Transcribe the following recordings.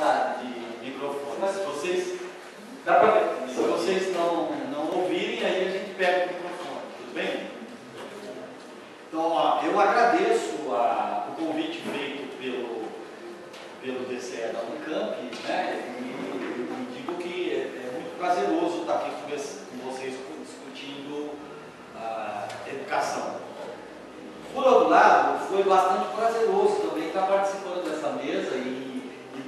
Tá, de microfone. Dá pra ver. Se vocês não ouvirem, aí a gente pega o microfone. Tudo bem? Então, ó, eu agradeço o convite feito pelo DCE da Unicamp, né? E digo que é muito prazeroso estar aqui com vocês discutindo a educação. Por outro lado, foi bastante prazeroso também estar participando dessa mesa e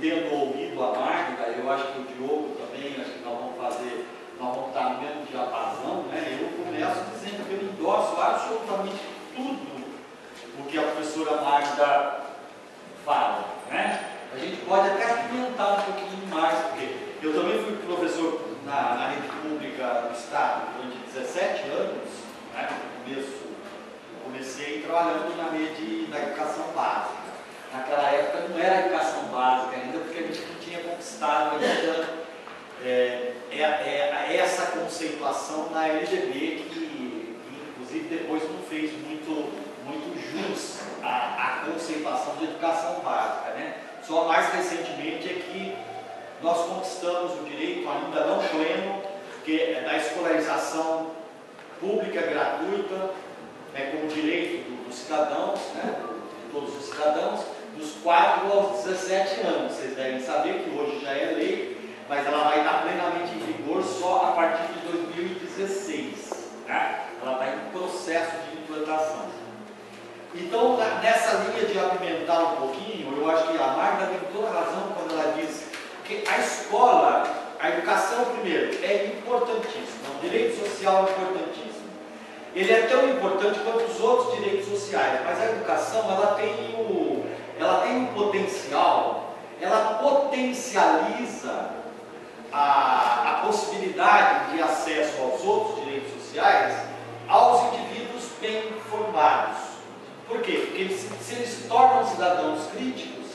tendo ouvido a Magda. Eu acho que o Diogo também, acho que nós vamos estar no mesmo diapasão, né? Eu começo dizendo que eu endosso absolutamente tudo o que a professora Magda fala, né? A gente pode até argumentar um pouquinho mais, porque eu também fui professor na rede pública do Estado durante 17 anos, né? Comecei trabalhando na rede da educação básica. Naquela época não era educação básica ainda, porque a gente não tinha conquistado ainda essa conceituação na LGB, que inclusive depois não fez muito jus à conceituação de educação básica, né? Só mais recentemente é que nós conquistamos o direito, ainda não pleno, da escolarização pública gratuita, como direito dos cidadãos, né, de todos os cidadãos, dos 4 aos 17 anos. Vocês devem saber que hoje já é lei, mas ela vai estar plenamente em vigor só a partir de 2016. Né? Ela está em processo de implantação. Então, nessa linha de apimentar um pouquinho, eu acho que a Magda tem toda a razão quando ela diz que a escola, a educação, primeiro, é importantíssima, o direito social é importantíssimo. Ele é tão importante quanto os outros direitos sociais, mas a educação, ela tem um potencial, ela potencializa a possibilidade de acesso aos outros direitos sociais aos indivíduos bem informados. Por quê? Porque se eles se tornam cidadãos críticos,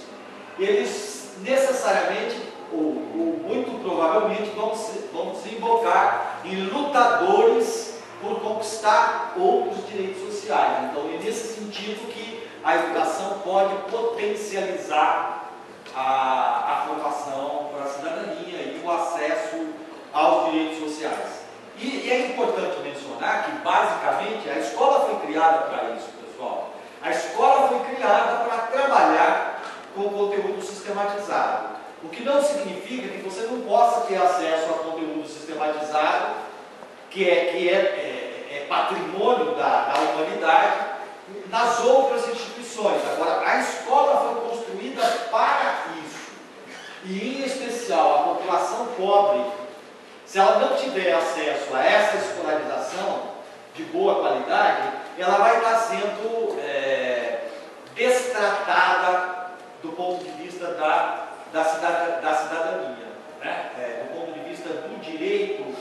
eles necessariamente, ou muito provavelmente, vão desembocar em lutadores por conquistar outros direitos sociais. Então, é nesse sentido que a educação pode potencializar a formação para a cidadania e o acesso aos direitos sociais. E é importante mencionar que, basicamente, a escola foi criada para isso, pessoal. A escola foi criada para trabalhar com conteúdo sistematizado. O que não significa que você não possa ter acesso a conteúdo sistematizado, que é patrimônio da humanidade, nas outras instituições. Agora, a escola foi construída para isso. E, em especial, a população pobre, se ela não tiver acesso a essa escolarização de boa qualidade, ela vai estar sendo destratada do ponto de vista da cidadania, né? Do ponto de vista do direito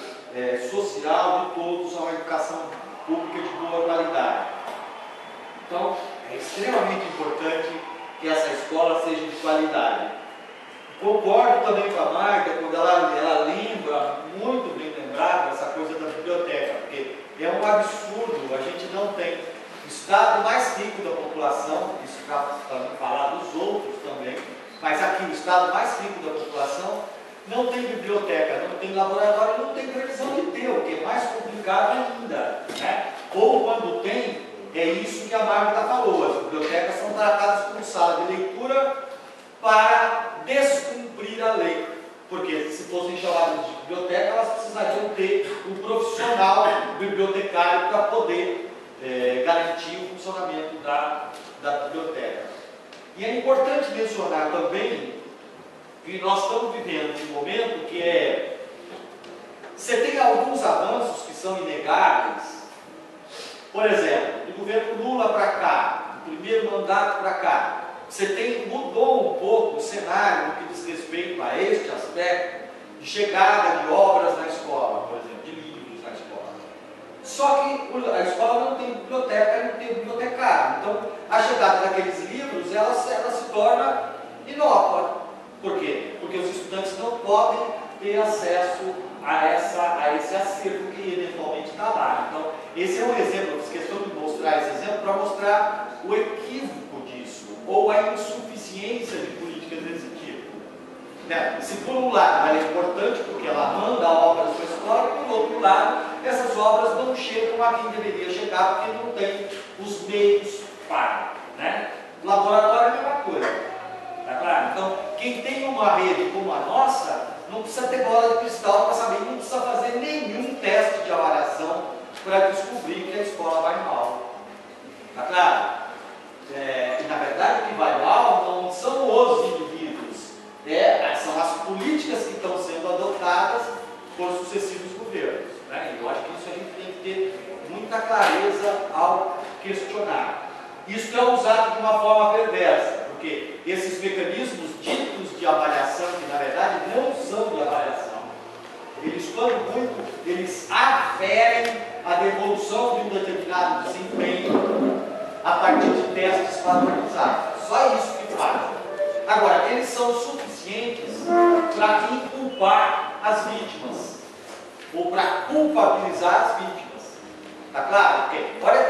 social de todos a uma educação pública de boa qualidade. Então, é extremamente importante que essa escola seja de qualidade. Concordo também com a Magda quando ela lembra, muito bem lembrada, essa coisa da biblioteca, porque é um absurdo, a gente não tem o estado mais rico da população, isso para falar dos outros também, mas aqui o estado mais rico da população não tem biblioteca, não tem laboratório, não tem previsão de ter, o que é mais complicado ainda, né? Ou quando tem, é isso que a Magda falou, as bibliotecas são tratadas como sala de leitura para descumprir a lei, porque se fossem chamadas de biblioteca, elas precisariam ter um profissional bibliotecário para poder garantir o funcionamento da biblioteca. E é importante mencionar também que nós estamos vivendo um momento que você tem alguns avanços que são inegáveis. Por exemplo, do governo Lula para cá, do primeiro mandato para cá, mudou um pouco o cenário no que diz respeito a este aspecto de chegada de obras na escola, por exemplo, de livros na escola. Só que a escola não tem biblioteca, não tem bibliotecário. Então, a chegada daqueles livros, ela se torna inócua. Por quê? Porque os estudantes não podem ter acesso a esse acervo que eventualmente está lá. Então, esse é um exemplo, eu fiz questão de mostrar esse exemplo para mostrar o equívoco disso, ou a insuficiência de políticas desse tipo. né? Se por um lado ela é importante porque ela manda obras para a escola, por outro lado, essas obras não chegam a quem deveria chegar porque não tem os meios para, né? O laboratório é a mesma coisa, tá claro? Então, quem tem uma rede como a nossa, não precisa ter bola de cristal para saber, não precisa fazer nenhum teste de avaliação para descobrir que a escola vai mal, tá claro? E na verdade o que vai mal não são os indivíduos, são as políticas que estão sendo adotadas por sucessivos governos, né? Eu acho que isso a gente tem que ter muita clareza ao questionar. Isso é usado de uma forma perversa, porque esses mecanismos ditos de avaliação, que na verdade não são de avaliação, eles, quando muito, eles aferem a devolução de um determinado desempenho a partir de testes padronizados. Só isso que fazem. Agora, eles são suficientes para inculpar as vítimas, ou para culpabilizar as vítimas. Tá claro? Porque,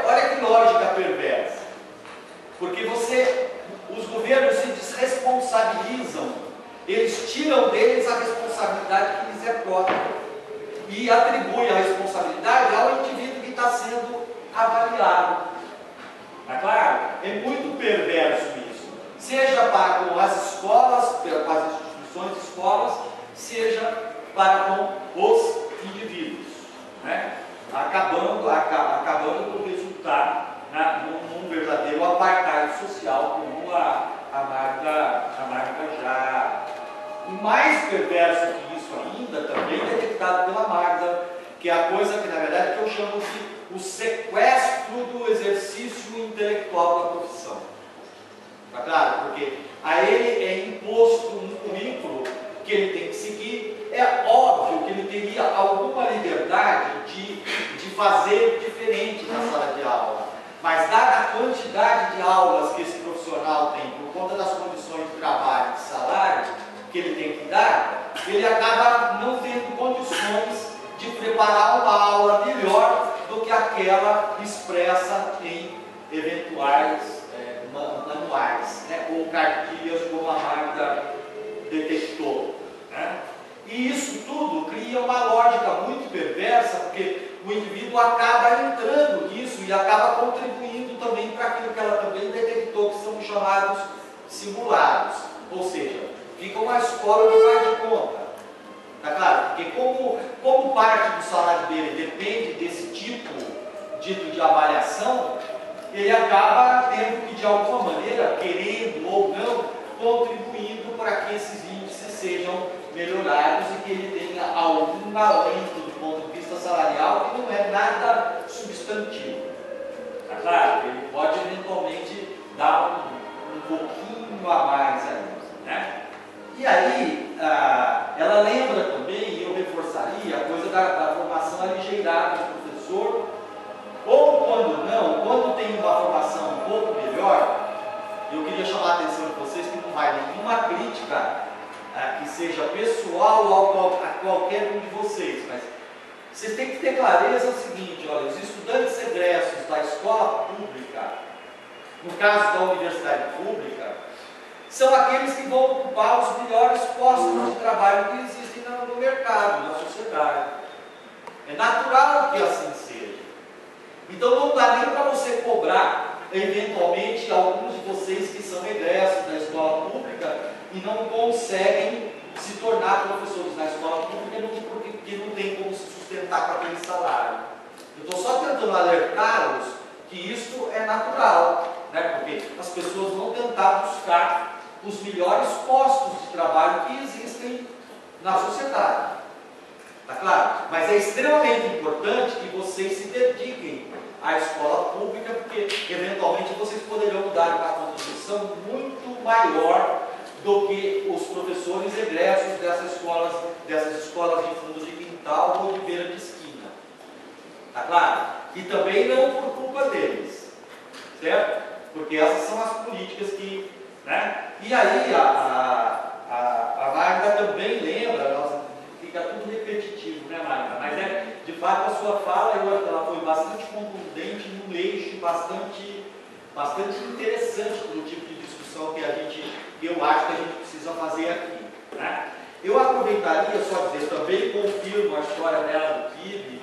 olha que lógica perversa. Porque os governos se desresponsabilizam, eles tiram deles a responsabilidade que lhes é própria e atribuem a responsabilidade ao indivíduo que está sendo avaliado. Tá claro? É muito perverso isso. Seja para com as escolas, com as instituições de escolas, seja para com os indivíduos, né? Acabando por resultar num verdadeiro apartheid social, como a Magda já. E mais perverso que isso ainda, também detectado pela Magda, que é a coisa que na verdade que eu chamo de o sequestro do exercício intelectual da profissão. Tá claro? Porque a ele é imposto um currículo que ele tem que seguir. É óbvio que ele teria alguma liberdade de fazer diferente na sala de aula. Mas dada a quantidade de aulas que esse profissional tem, por conta das condições de trabalho e de salário que ele tem que dar, ele acaba não tendo condições de preparar uma aula melhor do que aquela expressa em eventuais manuais, né, ou cartilhas como a Magda detectou, né? E isso tudo cria uma lógica muito perversa, porque o indivíduo acaba entrando nisso e acaba contribuindo também para aquilo que ela também detectou, que são chamados simulados. Ou seja, fica uma escola de faz de conta. Tá claro? Porque como parte do salário dele depende desse tipo dito de avaliação, ele acaba tendo que, de alguma maneira, querendo ou não, contribuindo para que esses índices sejam melhorados e que ele tenha algum aumento do ponto de vista salarial, que não é nada substantivo. Tá claro? Ele pode eventualmente dar um pouquinho a mais ainda, né? E aí, ela lembra também, e eu reforçaria, a coisa da formação aligeirada do professor, ou quando não, quando tem uma formação um pouco melhor, eu queria chamar a atenção de vocês que não vai nenhuma crítica que seja pessoal a qualquer um de vocês, mas vocês têm que ter clareza o seguinte, olha, os estudantes egressos da escola pública, no caso da universidade pública, são aqueles que vão ocupar os melhores postos de trabalho que existem no mercado, na sociedade. É natural que assim seja. Então não dá nem para você cobrar, eventualmente, alguns de vocês que são egressos da escola pública e não conseguem se tornar professores na escola pública porque não tem como se sustentar com aquele salário. Eu estou só tentando alertá-los que isso é natural, né? Porque as pessoas vão tentar buscar os melhores postos de trabalho que existem na sociedade. Tá claro? Mas é extremamente importante que vocês se dediquem à escola pública, porque eventualmente vocês poderão dar uma contribuição muito maior do que os professores egressos dessas escolas de fundo de quintal ou de beira de esquina. Tá claro? E também não por culpa deles, certo? Porque essas são as políticas que, né? E aí a Magda também lembra, fica tudo repetitivo, né, Magda? Mas de fato a sua fala, ela foi bastante contundente, num eixo bastante interessante do tipo de discussão que eu acho que a gente precisa fazer aqui, né? aproveitaria só dizer, também confirmo a história dela do PIB,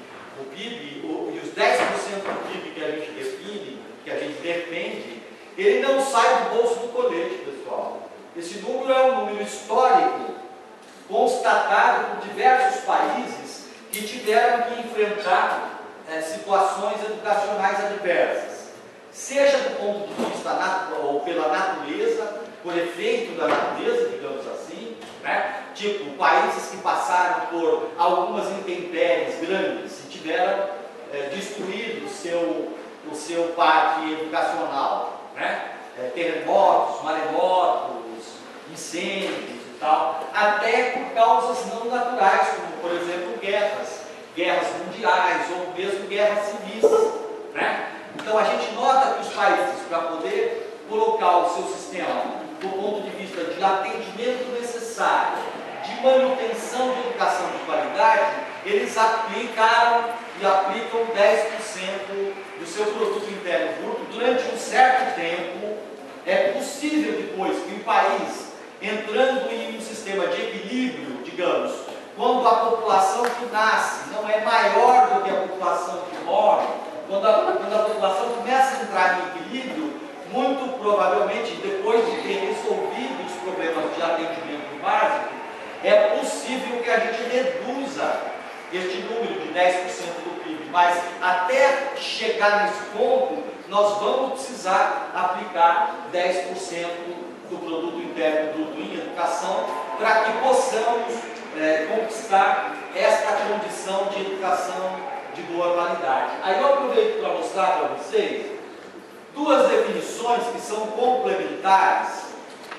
e os 10% do PIB que a gente define, que a gente defende, ele não sai do bolso do colete, pessoal. Esse número é um número histórico, constatado por diversos países que tiveram que enfrentar situações educacionais adversas, seja do ponto de vista ou pela natureza, por efeito da natureza, digamos assim, né? Tipo, países que passaram por algumas intempéries grandes e tiveram destruído o seu parque educacional, né? Terremotos, maremotos, incêndios e tal, até por causas não naturais, como, por exemplo, guerras mundiais ou mesmo guerras civis, né? Então a gente nota que os países, para poder colocar o seu sistema do ponto de vista de atendimento necessário, de manutenção de educação de qualidade, eles aplicaram e aplicam 10% do seu produto interno bruto durante um certo tempo. É possível depois que o país, entrando em um sistema de equilíbrio, digamos, quando a população que nasce não é maior do que a população que morre, quando a população começa a entrar em equilíbrio, muito provavelmente, depois de ter resolvido os problemas de atendimento básico, é possível que a gente reduza este número de 10% do PIB, mas até chegar nesse ponto, nós vamos precisar aplicar 10% do produto interno bruto em educação para que possamos conquistar esta condição de educação de boa qualidade. Aí eu aproveito para mostrar para vocês duas definições que são complementares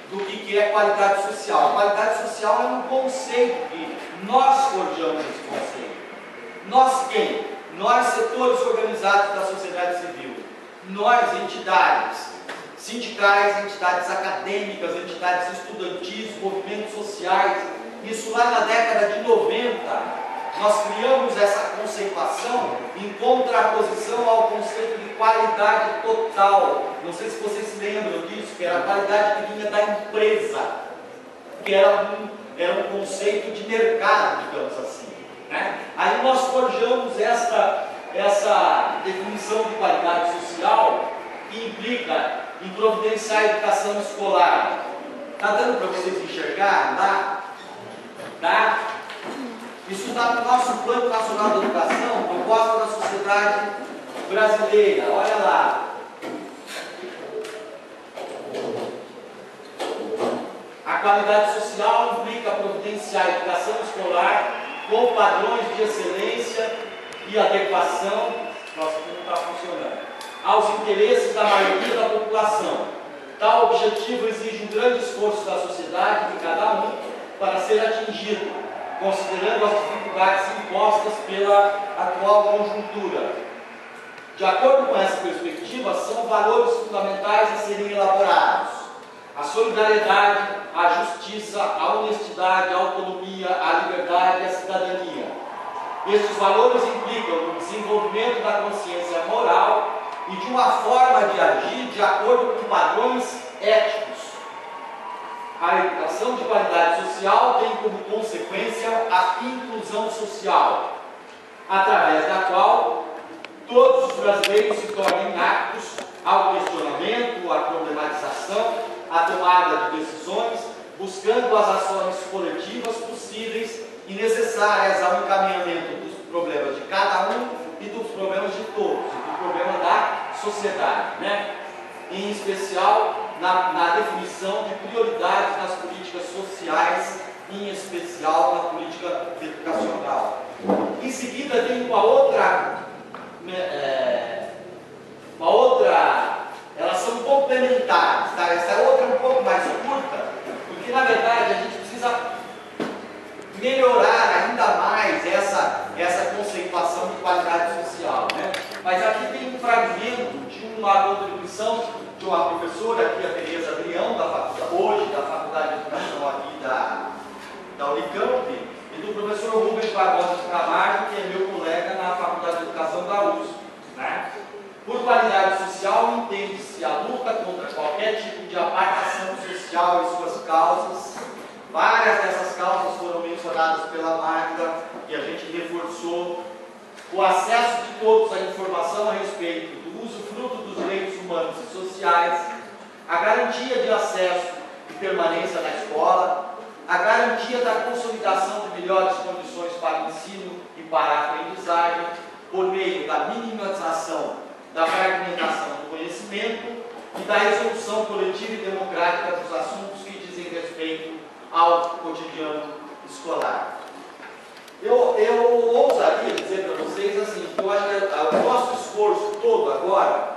do que é qualidade social. Qualidade social é um conceito que nós forjamos esse conceito. Nós quem? Nós, setores organizados da sociedade civil. Nós, entidades sindicais, entidades acadêmicas, entidades estudantis, movimentos sociais. Isso lá na década de 90, nós criamos essa conceituação em contraposição ao conceito de qualidade total. Não sei se vocês se lembram disso, que era a qualidade que vinha da empresa, que era um conceito de mercado, digamos assim, né? Aí nós forjamos essa definição de qualidade social, que implica em providenciar a educação escolar. Está dando para vocês enxergar lá? Tá? Isso está no nosso Plano Nacional de Educação, proposta da sociedade brasileira. Olha lá. A qualidade social implica providenciar a educação escolar com padrões de excelência e adequação, nossa, que não está funcionando, aos interesses da maioria da população. Tal objetivo exige um grande esforço da sociedade, de cada um, para ser atingido, considerando as dificuldades impostas pela atual conjuntura. De acordo com essa perspectiva, são valores fundamentais a serem elaborados: a solidariedade, a justiça, a honestidade, a autonomia, a liberdade e a cidadania. Estes valores implicam o desenvolvimento da consciência moral e de uma forma de agir de acordo com padrões éticos. A educação de qualidade social tem como consequência a inclusão social, através da qual todos os brasileiros se tornem aptos ao questionamento, à problematização, à tomada de decisões, buscando as ações coletivas possíveis e necessárias ao encaminhamento dos problemas de cada um e dos problemas de todos, e do problema da sociedade, né? Em especial na definição de prioridades nas políticas sociais, em especial na política educacional. Em seguida tem uma outra, elas são complementares, tá? Essa outra é um pouco mais curta, porque na verdade a gente precisa melhorar ainda mais essa conceituação de qualidade social, né? Mas aqui tem um fragmento de uma contribuição de uma professora aqui, a Tereza Adrião, hoje da Faculdade de Educação aqui da Unicamp, e do professor Rubens Barbosa de Camargo, que é meu colega na Faculdade de Educação da USP, né? Por qualidade social, entende-se a luta contra qualquer tipo de apartação social e suas causas, Várias dessas causas foram mencionadas pela Magda e a gente reforçou o acesso de todos à informação a respeito do usufruto dos direitos humanos e sociais, a garantia de acesso e permanência na escola, a garantia da consolidação de melhores condições para o ensino e para a aprendizagem, por meio da minimização da fragmentação do conhecimento e da resolução coletiva e democrática dos assuntos que dizem respeito ao cotidiano escolar. Eu ousaria dizer para vocês assim, que eu acho que o nosso esforço todo agora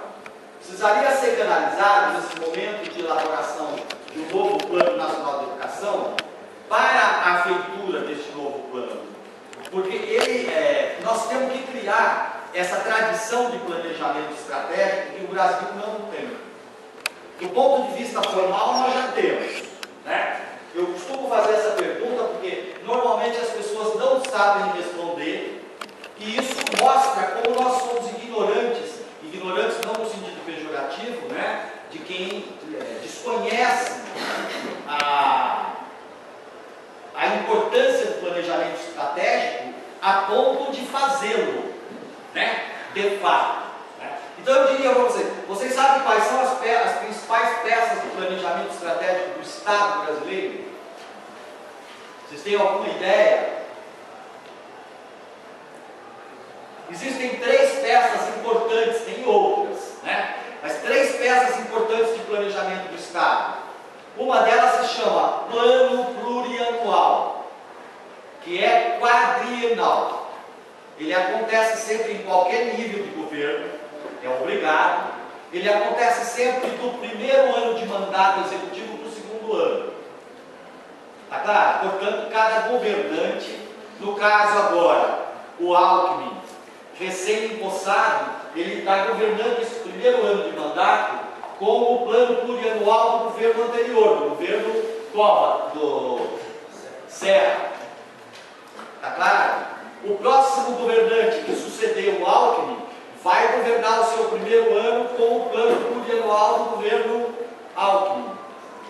precisaria ser canalizado nesse momento de elaboração de um novo Plano Nacional de Educação para a feitura deste novo plano. Porque nós temos que criar essa tradição de planejamento estratégico que o Brasil não tem. Do ponto de vista formal, nós já temos, né? Eu costumo fazer essa pergunta porque normalmente as pessoas não sabem responder e isso mostra como nós somos ignorantes não no sentido pejorativo, né? De quem desconhece a importância do planejamento estratégico a ponto de fazê-lo, né? De fato. Né? Então eu diria para vocês sabem quais são as principais peças do planejamento estratégico do Estado brasileiro? Vocês têm alguma ideia? Existem 3 peças importantes, tem outras, né? Mas 3 peças importantes de planejamento do Estado. Uma delas se chama Plano Plurianual, que é quadrienal. Ele acontece sempre em qualquer nível de governo, é obrigado. Ele acontece sempre do primeiro ano de mandato executivo para o segundo ano. Tá claro? Portanto, cada governante, no caso agora, o Alckmin, recém-empossado, ele está governando esse primeiro ano de mandato com o plano plurianual do governo anterior, do governo Cova, do Serra. Tá claro? O próximo governante que sucedeu o Alckmin vai governar o seu primeiro ano com o plano plurianual do governo Alckmin.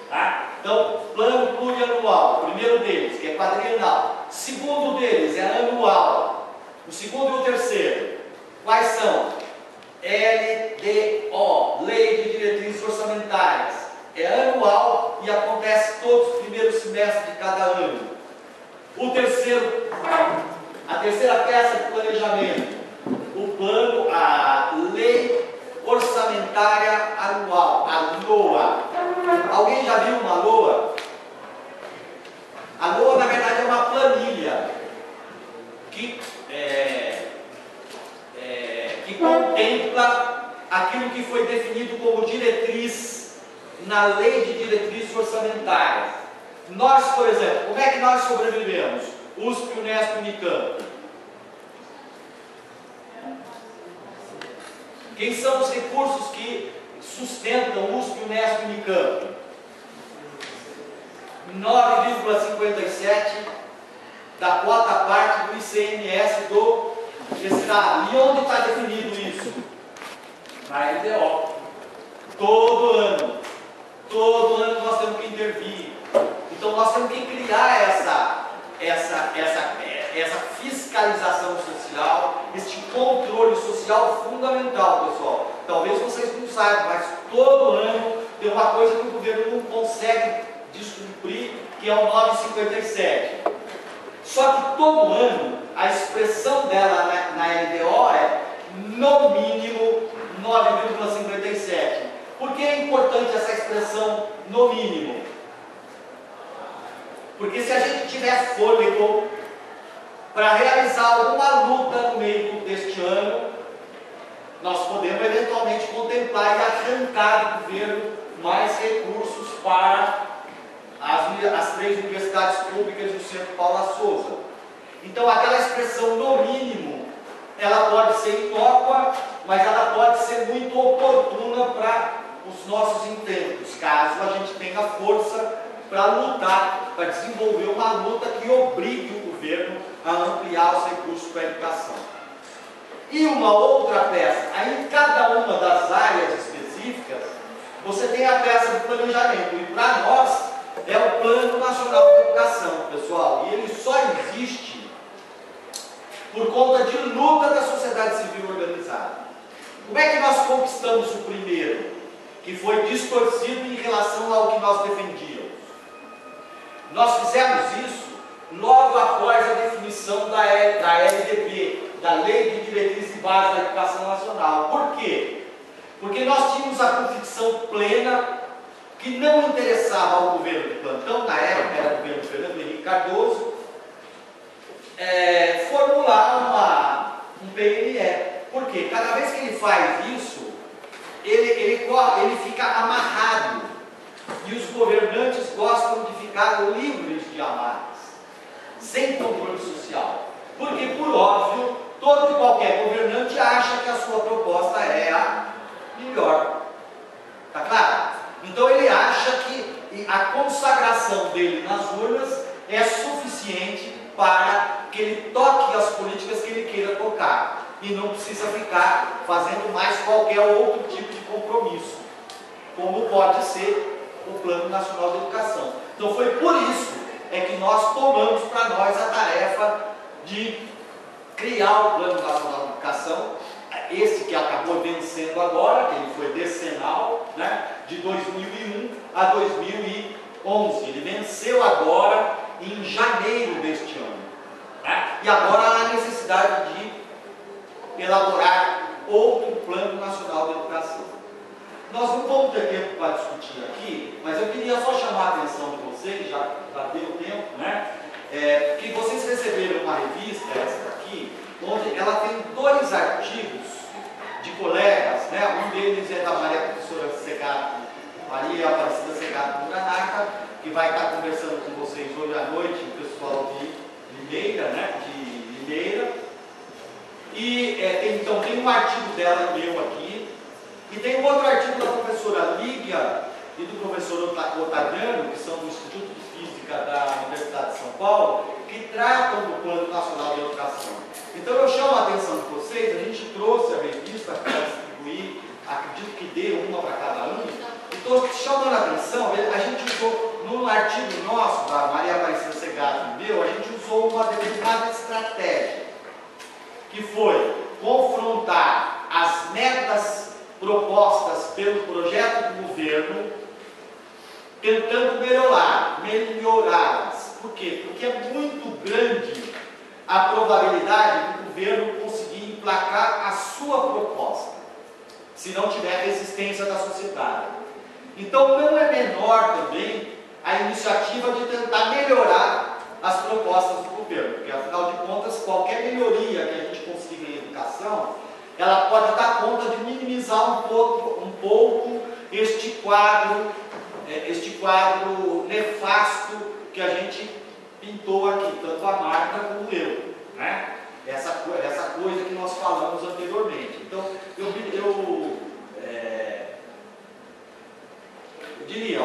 Tá? Então, plano plurianual, o primeiro deles, que é quadrienal. O segundo deles é anual. O segundo e o terceiro, quais são? LDO, Lei de Diretrizes Orçamentárias. É anual e acontece todos os primeiros semestres de cada ano. O terceiro, a terceira peça de planejamento, o plano, a Lei Orçamentária Anual, a LOA. Alguém já viu uma LOA? A LOA, na verdade, é uma planilha que contempla aquilo que foi definido como diretriz na Lei de Diretrizes Orçamentárias. Nós, por exemplo, como é que nós sobrevivemos? USP, Unesp, Unicamp. Quem são os recursos que sustentam USP, Unesp e Unicamp? 9,57% da quota parte do ICMS do Estado. E onde está definido isso? Na LDO. Todo ano nós temos que intervir. Então nós temos que criar essa fiscalização social, este controle social fundamental, pessoal. Talvez vocês não saibam, mas todo ano tem uma coisa que o governo não consegue descumprir, que é o 9,57. Só que todo ano a expressão dela na LDO é no mínimo 9,57. Por que é importante essa expressão no mínimo? Porque se a gente tiver fôlego para realizar alguma luta no meio deste ano, nós podemos eventualmente contemplar e arrancar do governo mais recursos para as 3 universidades públicas do Centro Paula Souza. Então aquela expressão no mínimo, ela pode ser inócua, mas ela pode ser muito oportuna para os nossos intentos, caso a gente tenha força para lutar, para desenvolver uma luta que obrigue o governo a ampliar os recursos para a educação. E uma outra peça, aí em cada uma das áreas específicas, você tem a peça de planejamento. E para nós, é o Plano Nacional de Educação, pessoal, e ele só existe por conta de luta da sociedade civil organizada. Como é que nós conquistamos o primeiro, que foi distorcido em relação ao que nós defendíamos? Nós fizemos isso logo após a definição da LDB, da Lei de Diretrizes e Bases da Educação Nacional. Por quê? Porque nós tínhamos a convicção plena que não interessava ao governo de plantão, na época era o governo de Fernando Henrique Cardoso, formular um PNE. Por quê? Cada vez que ele faz isso, ele fica amarrado. E os governantes gostam de ficar livres de amarras, sem controle social. Porque, por óbvio, todo e qualquer governante acha que a sua proposta é a melhor. Está claro? Então ele acha que a consagração dele nas urnas é suficiente para que ele toque as políticas que ele queira tocar. E não precisa ficar fazendo mais qualquer outro tipo de compromisso, como pode ser o Plano Nacional de Educação. Então foi por isso que nós tomamos para nós a tarefa de criar o Plano Nacional de Educação, esse que acabou vencendo agora, que ele foi decenal, né, de 2001 a 2011. Ele venceu agora em janeiro deste ano. Né? E agora há a necessidade de elaborar outro Plano Nacional de Educação. Nós não vamos ter tempo para discutir aqui, mas eu queria só chamar a atenção de vocês, já deu tempo, né? Que vocês receberam uma revista, essa daqui, onde ela tem 2 artigos de colegas, né? Um deles é da professora Segato, Maria Aparecida Segato Muranaca, que vai estar conversando com vocês hoje à noite, o pessoal de Limeira, né? De Limeira. E então tem um artigo dela e meu aqui, e tem um outro artigo da professora Lígia e do professor Otaviano, que são do Instituto de Física da Universidade de São Paulo, que tratam do Plano Nacional de Educação. Então eu chamo a atenção de vocês, a gente trouxe a revista para distribuir, acredito que dê uma para cada um, e estou chamando a atenção, a gente usou, no artigo nosso, da Maria Aparecida Segato e meu, a gente usou uma determinada estratégia, que foi confrontar as metas propostas pelo projeto do governo, tentando melhorá-las. Por quê? Porque é muito grande a probabilidade do governo conseguir emplacar a sua proposta, se não tiver resistência da sociedade. Então não é menor também a iniciativa de tentar melhorar as propostas do governo, porque afinal de contas qualquer melhoria que a gente consiga em educação, ela pode dar conta de minimizar um pouco este quadro nefasto que a gente pintou aqui, tanto a Marta como eu, né? Essa coisa que nós falamos anteriormente. Então, eu diria,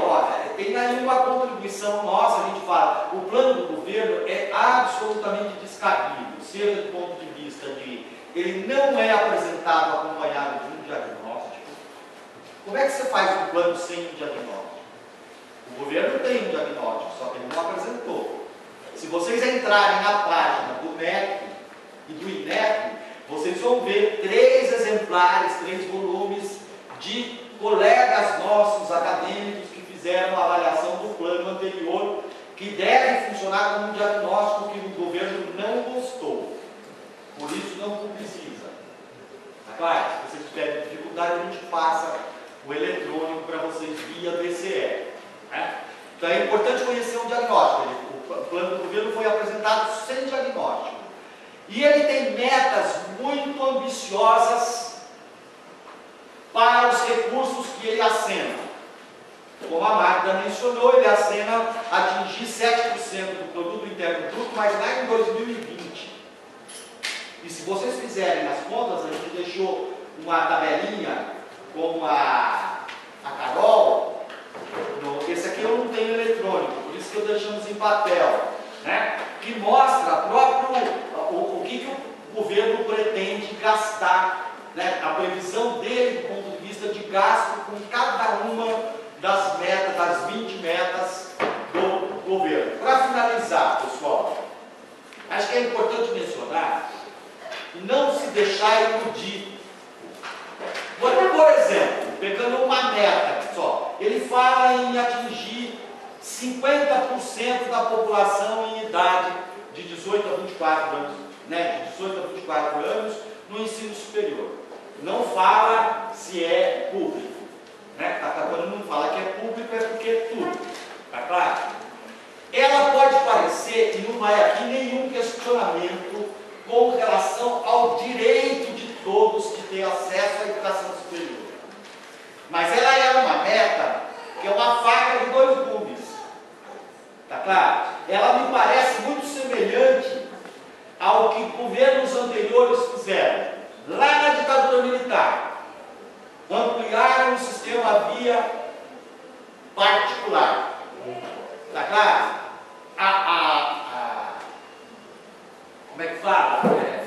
tem aí uma contribuição nossa, a gente fala, o plano do governo é absolutamente descabido, seja do ponto de vista de ele não é apresentado acompanhado de um diagnóstico. Como é que você faz um plano sem um diagnóstico? O governo tem um diagnóstico, só que ele não apresentou. Se vocês entrarem na página do MEC e do INEP, vocês vão ver 3 exemplares, 3 volumes de colegas nossos, acadêmicos, que fizeram a avaliação do plano anterior, que deve funcionar como um diagnóstico que o governo não gostou. Por isso não publiciza. Tá claro? Se vocês tiverem dificuldade, a gente passa o eletrônico para vocês via DCE. Né? Então é importante conhecer o diagnóstico. O plano do governo foi apresentado sem diagnóstico. E ele tem metas muito ambiciosas para os recursos que ele acena. Como a Magda mencionou, ele acena atingir 7% do produto interno bruto, mas lá em 2020. E se vocês fizerem as contas, a gente deixou uma tabelinha com a Carol. Esse aqui eu não tenho eletrônico, por isso que eu deixamos em papel, né? Que mostra o que o governo pretende gastar, né? A previsão dele do ponto de vista de gasto com cada uma das metas, das 20 metas que é importante mencionar e não se deixar iludir. Por exemplo, pegando uma meta só, ele fala em atingir 50% da população em idade de 18 a 24 anos, né, de 18 a 24 anos no ensino superior. Não fala se é público. Né? Quando não fala que é público, é porque é tudo. Tá claro? Ela pode parecer, e não vai aqui nenhum questionamento com relação ao direito de todos que têm acesso à educação superior. Mas ela é uma meta que é uma faca de dois gumes. Tá claro? Ela me parece muito semelhante ao que governos anteriores fizeram. Lá na ditadura militar, ampliaram o sistema via particular. Tá claro? Como é que fala?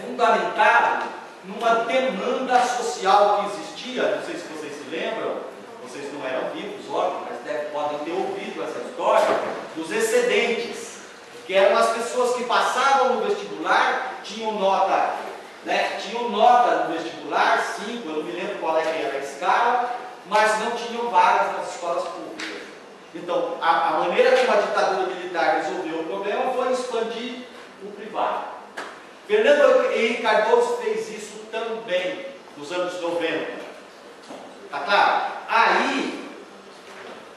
Fundamentado numa demanda social que existia, não sei se vocês se lembram, vocês não eram vivos, óbvio, mas podem ter ouvido essa história, dos excedentes, que eram as pessoas que passavam no vestibular, tinham nota no vestibular, 5, eu não me lembro qual é que era a escala, mas não tinham vagas nas escolas públicas. Então, a maneira como a ditadura militar resolveu o problema foi expandir o privado. Fernando Henrique Cardoso fez isso também nos anos 90. Tá claro? Aí,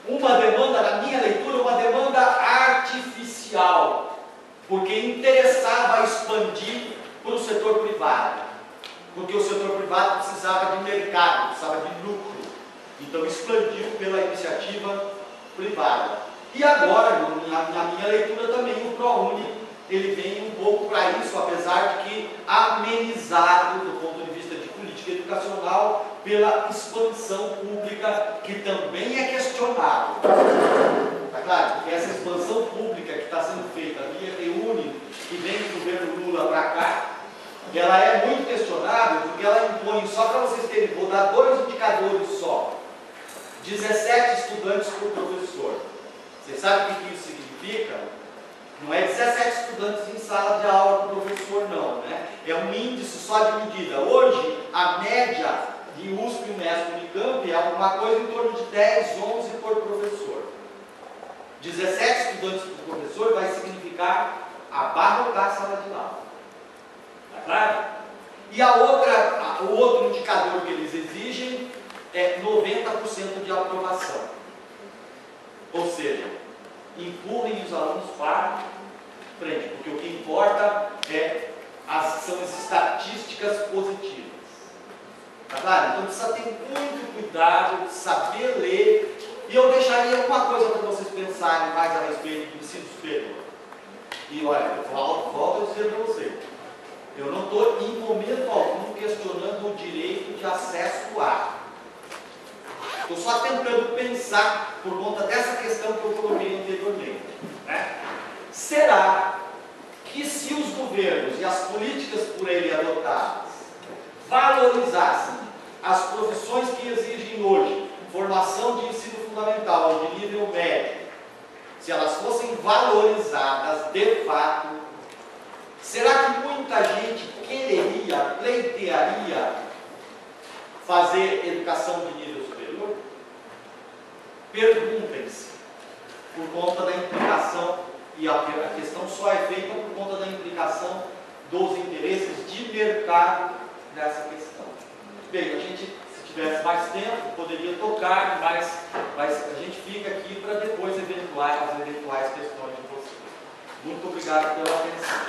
uma demanda, na minha leitura, uma demanda artificial, porque interessava expandir para o setor privado, porque o setor privado precisava de mercado, precisava de lucro, então expandiu pela iniciativa privada. E agora, na minha leitura também, o ProUni, ele vem um pouco para isso, apesar de que amenizado do ponto de vista de política educacional pela expansão pública, que também é questionável. Tá claro? Porque essa expansão pública que está sendo feita via REUNI, que vem do governo Lula para cá, ela é muito questionável, porque ela impõe, só para vocês terem, vou dar 2 indicadores só, 17 estudantes por professor. Vocês sabem o que isso significa? Não é 17 estudantes em sala de aula por professor, não, né? É um índice só de medida. Hoje, a média de USP, Unesp, Unicamp é alguma coisa em torno de 10, 11 por professor. 17 estudantes por professor vai significar abarrotar a sala de aula. Tá claro? E o outro indicador que eles exigem é 90% de aprovação. Ou seja, empurrem os alunos para frente, porque o que importa são as estatísticas positivas. Tá claro? Então precisa ter muito cuidado, saber ler. E eu deixaria uma coisa para vocês pensarem mais a respeito do ensino superior. E olha, eu volto a dizer para vocês, eu não estou em momento algum questionando o direito de acesso a. Estou só tentando pensar por conta dessa questão que eu coloquei anteriormente. Né? Será que se os governos e as políticas por ele adotadas valorizassem as profissões que exigem hoje formação de ensino fundamental ou de nível médio, se elas fossem valorizadas de fato, será que muita gente quereria, pleitearia fazer educação de nível superior? Perguntem-se, por conta da implicação, e a questão só é feita por conta da implicação dos interesses de mercado nessa questão. Bem, a gente, se tivesse mais tempo, poderia tocar, mas a gente fica aqui para depois as eventuais questões de vocês. Muito obrigado pela atenção.